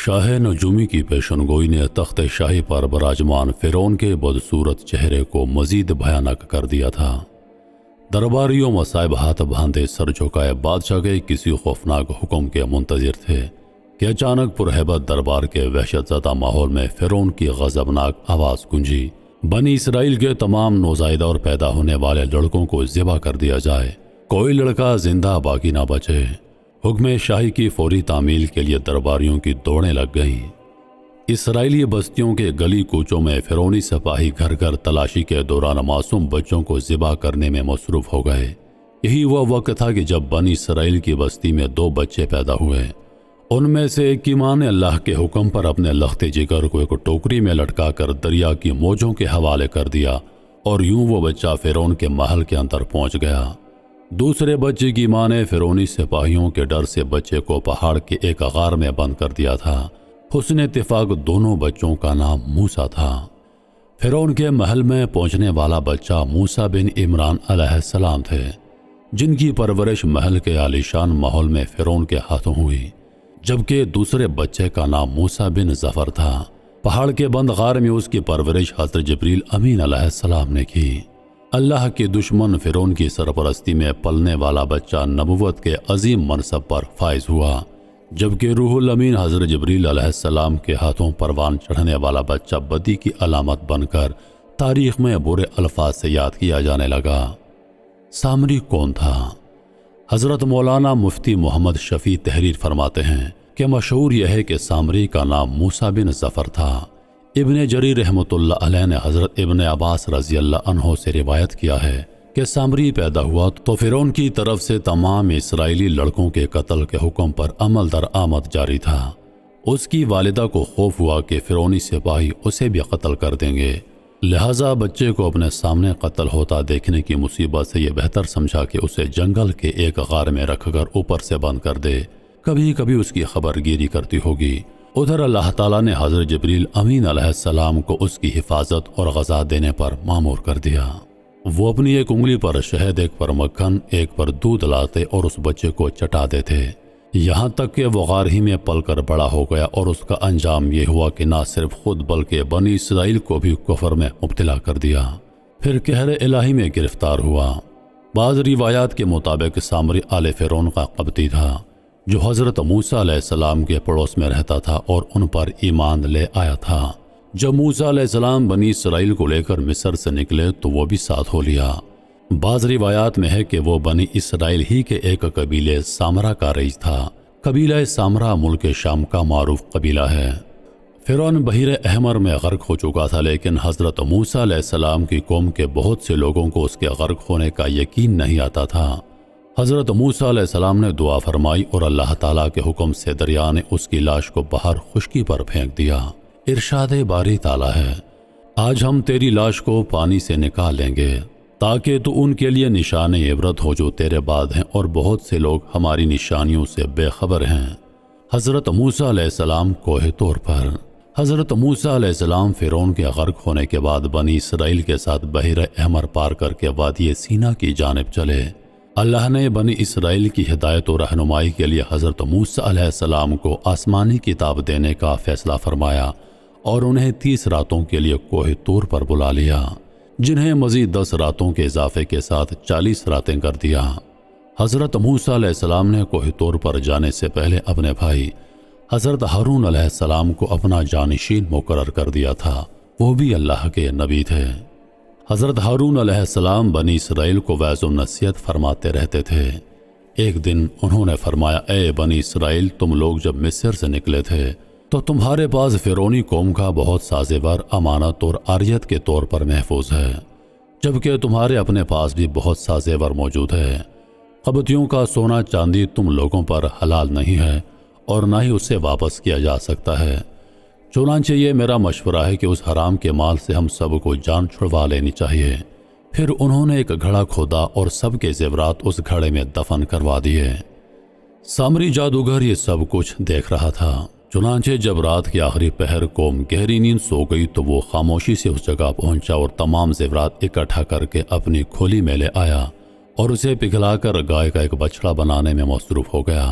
شاہ نجومی کی پیشن گوئی نے تخت شاہی پر براجمان فرعون کے بدصورت چہرے کو مزید بھیانک کر دیا تھا۔ درباریوں مصائب ہاتھ باندھے سر جھکائے بادشاہ کے کسی خوفناک حکم کے منتظر تھے کہ اچانک پرہیبت دربار کے وحشت زدہ ماحول میں فرعون کی غضبناک آواز گونجی، بنی اسرائیل کے تمام نوزائیدہ اور پیدا ہونے والے لڑکوں کو ذبح کر دیا جائے، کوئی لڑکا زندہ باقی نہ بچے۔ حکم شاہی کی فوری تعمیل کے لیے درباریوں کی دوڑیں لگ گئیں۔ اسرائیلی بستیوں کے گلی کوچوں میں فرعونی سپاہی گھر گھر تلاشی کے دوران معصوم بچوں کو ذبح کرنے میں مصروف ہو گئے۔ یہی وہ وقت تھا کہ جب بنی اسرائیل کی بستی میں 2 بچے پیدا ہوئے۔ ان میں سے ایک کی ماں نے اللہ کے حکم پر اپنے لخت جگر کو ایک ٹوکری میں لٹکا کر دریا کی موجوں کے حوالے کر دیا اور یوں وہ بچہ فرعون کے محل کے اندر پہنچ گیا۔ دوسرے بچے کی ماں نے فرعونی سپاہیوں کے ڈر سے بچے کو پہاڑ کے ایک غار میں بند کر دیا تھا۔ حسن اتفاق دونوں بچوں کا نام موسیٰ تھا۔ فرعون کے محل میں پہنچنے والا بچہ موسیٰ بن عمران علیہ السلام تھے، جن کی پرورش محل کے عالیشان ماحول میں فرعون کے ہاتھوں ہوئی، جبکہ دوسرے بچے کا نام موسیٰ بن ظفر تھا۔ پہاڑ کے بند غار میں اس کی پرورش حضرت جبریل امین علیہ السلام نے کی۔ اللہ کے دشمن فرعون کی سرپرستی میں پلنے والا بچہ نبوت کے عظیم منصب پر فائز ہوا، جبکہ روح الامین حضرت جبریل علیہ السلام کے ہاتھوں پروان چڑھنے والا بچہ بدی کی علامت بن کر تاریخ میں برے الفاظ سے یاد کیا جانے لگا۔ سامری کون تھا؟ حضرت مولانا مفتی محمد شفیع تحریر فرماتے ہیں کہ مشہور یہ ہے کہ سامری کا نام موسیٰ بن ظفر تھا۔ ابن جریر رحمۃ اللہ علیہ نے حضرت ابن عباس رضی اللہ عنہ سے روایت کیا ہے کہ سامری پیدا ہوا تو فرعون کی طرف سے تمام اسرائیلی لڑکوں کے قتل کے حکم پر عمل درآمد جاری تھا۔ اس کی والدہ کو خوف ہوا کہ فرعونی سپاہی اسے بھی قتل کر دیں گے، لہٰذا بچے کو اپنے سامنے قتل ہوتا دیکھنے کی مصیبت سے یہ بہتر سمجھا کہ اسے جنگل کے ایک غار میں رکھ کر اوپر سے بند کر دے، کبھی کبھی اس کی خبر گیری کرتی ہوگی۔ ادھر اللہ تعالیٰ نے حضرت جبریل امین علیہ السلام کو اس کی حفاظت اور غذا دینے پر مامور کر دیا۔ وہ اپنی ایک انگلی پر شہد، ایک پر مکھن، ایک پر دودھ لاتے اور اس بچے کو چٹا دیتے، یہاں تک کہ وہ غار ہی میں پل کر بڑا ہو گیا، اور اس کا انجام یہ ہوا کہ نہ صرف خود بلکہ بنی اسرائیل کو بھی کفر میں مبتلا کر دیا، پھر قہر الہی میں گرفتار ہوا۔ بعض روایات کے مطابق سامری آل فرعون کا قبطی تھا، جو حضرت موسیٰ علیہ السلام کے پڑوس میں رہتا تھا اور ان پر ایمان لے آیا تھا۔ جب موسیٰ علیہ السلام بنی اسرائیل کو لے کر مصر سے نکلے تو وہ بھی ساتھ ہو لیا۔ بعض روایات میں ہے کہ وہ بنی اسرائیل ہی کے ایک قبیلے سامرا کا رئیس تھا۔ قبیلہ سامرا ملک شام کا معروف قبیلہ ہے۔ فرعون بحیر احمر میں غرق ہو چکا تھا، لیکن حضرت موسیٰ علیہ السلام کی قوم کے بہت سے لوگوں کو اس کے غرق ہونے کا یقین نہیں آتا تھا۔ حضرت موسیٰ علیہ السلام نے دعا فرمائی اور اللہ تعالیٰ کے حکم سے دریا نے اس کی لاش کو باہر خشکی پر پھینک دیا۔ ارشاد باری تعالیٰ ہے، آج ہم تیری لاش کو پانی سے نکال لیں گے تاکہ تو ان کے لیے نشان عبرت ہو جو تیرے بعد ہیں، اور بہت سے لوگ ہماری نشانیوں سے بے خبر ہیں۔ حضرت موسیٰ علیہ السلام کوہ طور پر۔ حضرت موسیٰ علیہ السلام فرعون کے غرق ہونے کے بعد بنی اسرائیل کے ساتھ بحیر احمر پار کر کے وادی سینا کی جانب چلے۔ اللہ نے بنی اسرائیل کی ہدایت و رہنمائی کے لیے حضرت موسیٰ علیہ السلام کو آسمانی کتاب دینے کا فیصلہ فرمایا اور انہیں 30 راتوں کے لیے کوہ طور پر بلا لیا، جنہیں مزید 10 راتوں کے اضافے کے ساتھ 40 راتیں کر دیا۔ حضرت موسیٰ علیہ السلام نے کوہ طور پر جانے سے پہلے اپنے بھائی حضرت ہارون علیہ السلام کو اپنا جانشین مقرر کر دیا تھا، وہ بھی اللہ کے نبی تھے۔ حضرت ہارون علیہ السلام بنی اسرائیل کو وعظ و نصیحت فرماتے رہتے تھے۔ ایک دن انہوں نے فرمایا، اے بنی اسرائیل، تم لوگ جب مصر سے نکلے تھے تو تمہارے پاس فرعونی قوم کا بہت سا زیور امانت اور عاریت کے طور پر محفوظ ہے، جبکہ تمہارے اپنے پاس بھی بہت سا زیور موجود ہے۔ قبطیوں کا سونا چاندی تم لوگوں پر حلال نہیں ہے اور نہ ہی اسے واپس کیا جا سکتا ہے، چنانچہ یہ میرا مشورہ ہے کہ اس حرام کے مال سے ہم سب کو جان چھڑوا لینی چاہیے۔ پھر انہوں نے ایک گھڑا کھودا اور سب کے زیورات اس گھڑے میں دفن کروا دیے۔ سامری جادوگر یہ سب کچھ دیکھ رہا تھا، چنانچہ جب رات کی آخری پہر قوم گہری نیند سو گئی تو وہ خاموشی سے اس جگہ پہنچا اور تمام زیورات اکٹھا کر کے اپنی کھولی میں لے آیا اور اسے پگھلا کر گائے کا ایک بچڑا بنانے میں مصروف ہو گیا۔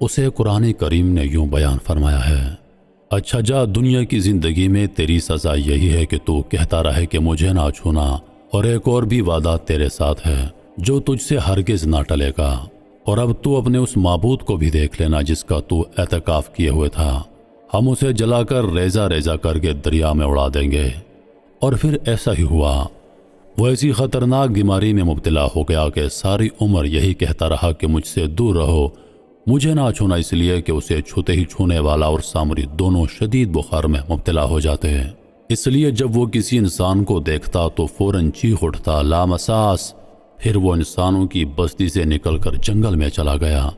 اسے قرآن کریم نے یوں بیان فرمایا ہے، اچھا جا، دنیا کی زندگی میں تیری سزا یہی ہے کہ تو کہتا رہے کہ مجھے نہ چھونا، اور ایک اور بھی وعدہ تیرے ساتھ ہے جو تجھ سے ہرگز نہ ٹلے گا، اور اب تو اپنے اس معبود کو بھی دیکھ لینا جس کا تو اعتکاف کیے ہوئے تھا، ہم اسے جلا کر ریزہ ریزہ کر کے دریا میں اڑا دیں گے۔ اور پھر ایسا ہی ہوا، وہ ایسی خطرناک بیماری میں مبتلا ہو گیا کہ ساری عمر یہی کہتا رہا کہ مجھ سے دور رہو، مجھے نہ چھونا، اس لیے کہ اسے چھوتے ہی چھونے والا اور سامری دونوں شدید بخار میں مبتلا ہو جاتے ہیں۔ اس لیے جب وہ کسی انسان کو دیکھتا تو فوراً چیخ اٹھتا، لامساس۔ پھر وہ انسانوں کی بستی سے نکل کر جنگل میں چلا گیا،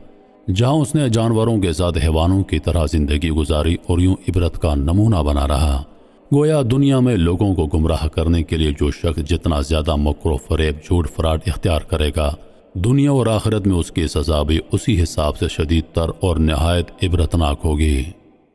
جہاں اس نے جانوروں کے ساتھ حیوانوں کی طرح زندگی گزاری اور یوں عبرت کا نمونہ بنا رہا۔ گویا دنیا میں لوگوں کو گمراہ کرنے کے لیے جو شخص جتنا زیادہ مکر و فریب، جھوٹ فراڈ اختیار کرے گا، دنیا اور آخرت میں اس کی سزا بھی اسی حساب سے شدید تر اور نہایت عبرتناک ہوگی۔